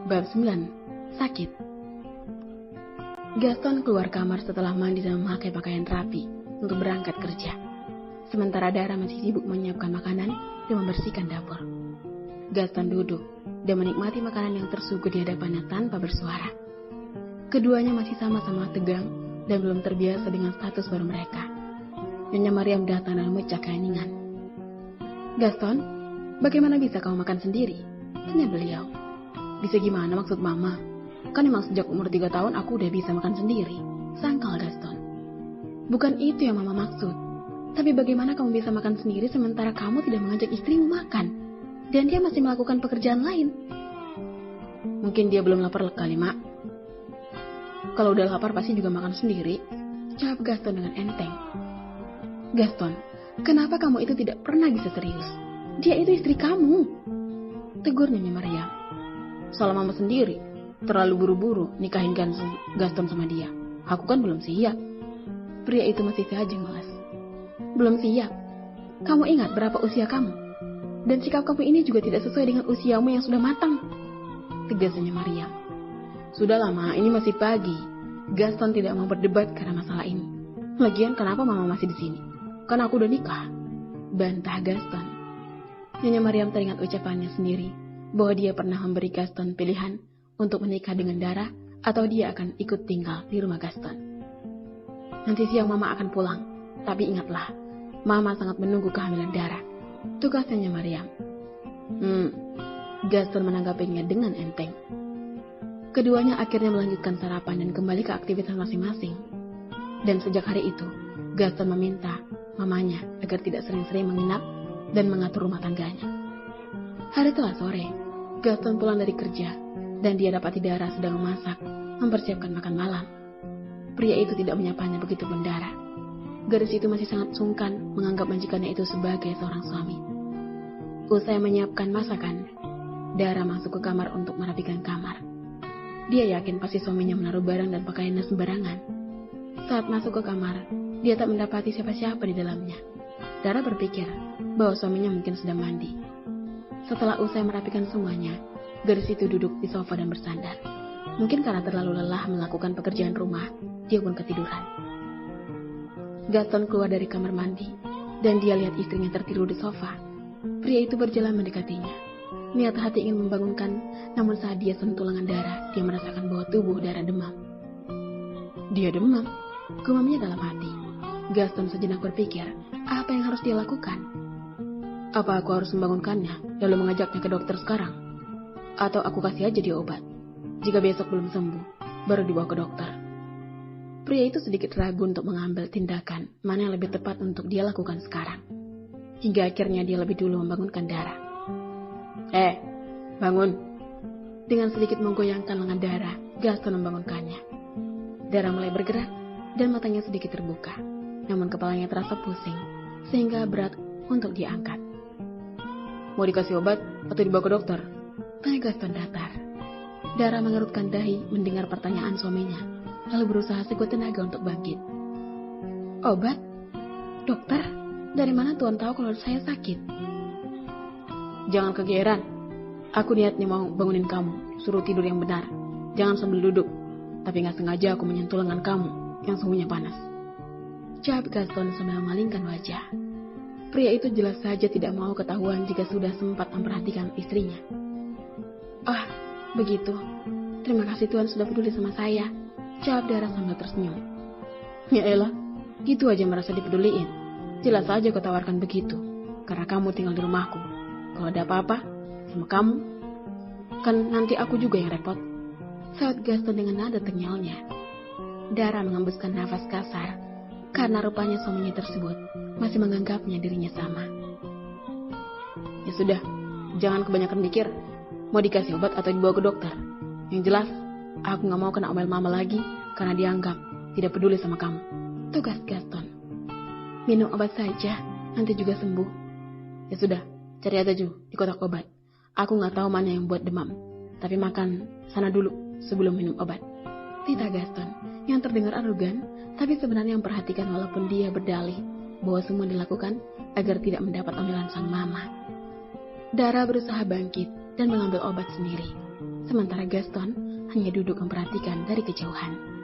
Bab 9. Sakit. Gaston keluar kamar setelah mandi dan memakai pakaian rapi untuk berangkat kerja. Sementara Dara masih sibuk menyiapkan makanan dan membersihkan dapur. Gaston duduk dan menikmati makanan yang tersuguh di hadapannya tanpa bersuara. Keduanya masih sama-sama tegang dan belum terbiasa dengan status baru mereka. Nyonya Mariam datang dan memecah keheningan. "Gaston, bagaimana bisa kamu makan sendiri?" tanya beliau. "Bisa gimana maksud mama? Kan emang sejak umur 3 tahun aku udah bisa makan sendiri," sangkal Gaston. "Bukan itu yang mama maksud. Tapi bagaimana kamu bisa makan sendiri sementara kamu tidak mengajak istrimu makan? Dan dia masih melakukan pekerjaan lain." "Mungkin dia belum lapar kali, Mak." "Kalau udah lapar pasti juga makan sendiri," jawab Gaston dengan enteng. "Gaston, kenapa kamu itu tidak pernah bisa serius? Dia itu istri kamu," tegur Nyonya Mariam. "Salah mama sendiri, terlalu buru-buru nikahin Gaston sama dia. Aku kan belum siap." Pria itu masih saja malas. "Belum siap? Kamu ingat berapa usia kamu? Dan sikap kamu ini juga tidak sesuai dengan usiamu yang sudah matang," tegasnya Mariam. "Sudah lama, ini masih pagi." Gaston tidak mau berdebat karena masalah ini. "Lagian kenapa mama masih di sini? Kan aku udah nikah," bantah Gaston. Nyonya Mariam teringat ucapannya sendiri bahwa dia pernah memberi Gaston pilihan untuk menikah dengan Dara atau dia akan ikut tinggal di rumah Gaston. "Nanti siang mama akan pulang, tapi ingatlah, mama sangat menunggu kehamilan Dara," tugasnya Nyonya Mariam. Gaston menanggapinya dengan enteng. Keduanya akhirnya melanjutkan sarapan dan kembali ke aktivitas masing-masing. Dan sejak hari itu, Gaston meminta mamanya agar tidak sering-sering menginap dan mengatur rumah tangganya. Hari telah sore, Gaston pulang dari kerja dan dia dapati Dara sedang memasak, mempersiapkan makan malam. Pria itu tidak menyapanya begitu pun Dara. Gadis itu masih sangat sungkan menganggap majikannya itu sebagai seorang suami. Usai menyiapkan masakan, Dara masuk ke kamar untuk merapikan kamar. Dia yakin pasti suaminya menaruh barang dan pakaiannya sembarangan. Saat masuk ke kamar, dia tak mendapati siapa-siapa di dalamnya. Dara berpikir bahwa suaminya mungkin sedang mandi. Setelah usai merapikan semuanya, gadis itu duduk di sofa dan bersandar. Mungkin karena terlalu lelah melakukan pekerjaan rumah, dia pun ketiduran. Gaston keluar dari kamar mandi, dan dia lihat istrinya tertidur di sofa. Pria itu berjalan mendekatinya. Niat hati ingin membangunkan, namun saat dia sentuh lengan Dara, dia merasakan bahwa tubuh Dara demam. "Dia demam?" gumamnya dalam hati. Gaston sejenak berpikir, apa yang harus dia lakukan? Apa aku harus membangunkannya, lalu mengajaknya ke dokter sekarang? Atau aku kasih aja dia obat? Jika besok belum sembuh, baru dibawa ke dokter. Pria itu sedikit ragu untuk mengambil tindakan mana yang lebih tepat untuk dia lakukan sekarang. Hingga akhirnya dia lebih dulu membangunkan Dara. Bangun!" Dengan sedikit menggoyangkan lengan Dara, Gaston membangunkannya. Dara mulai bergerak dan matanya sedikit terbuka. Namun kepalanya terasa pusing, sehingga berat untuk diangkat. "Mau dikasih obat atau dibawa ke dokter?" tanya Gaston datar. Dara mengerutkan dahi mendengar pertanyaan suaminya, lalu berusaha sekuat tenaga untuk bangkit. "Obat? Dokter? Dari mana Tuan tahu kalau saya sakit?" "Jangan kegeeran. Aku niatnya mau bangunin kamu, suruh tidur yang benar. Jangan sambil duduk. Tapi gak sengaja aku menyentuh lengan kamu yang suhunya panas," jawab Gaston sambil memalingkan wajah. Pria itu jelas saja tidak mau ketahuan jika sudah sempat memperhatikan istrinya. "Ah, begitu. Terima kasih Tuan sudah peduli sama saya," jawab Dara sambil tersenyum. "Ya elah, gitu aja merasa dipeduliin. Jelas saja kau tawarkan begitu, karena kamu tinggal di rumahku. Kalau ada apa-apa sama kamu, kan nanti aku juga yang repot," saut Gaston dengan nada tenyalnya. Dara mengembuskan nafas kasar, karena rupanya suaminya tersebut masih menganggapnya dirinya sama. "Ya sudah, jangan kebanyakan mikir. Mau dikasih obat atau dibawa ke dokter? Yang jelas, aku gak mau kena omel mama lagi karena dianggap tidak peduli sama kamu," tugas Gaston. "Minum obat saja, nanti juga sembuh." "Ya sudah, cari aja di kotak obat. Aku gak tahu mana yang buat demam. Tapi makan sana dulu sebelum minum obat," titah Gaston, yang terdengar arogan, tapi sebenarnya memperhatikan walaupun dia berdalih bahwa semua dilakukan agar tidak mendapat omelan sang mama. Dara berusaha bangkit dan mengambil obat sendiri. sementara Gaston hanya duduk memperhatikan dari kejauhan.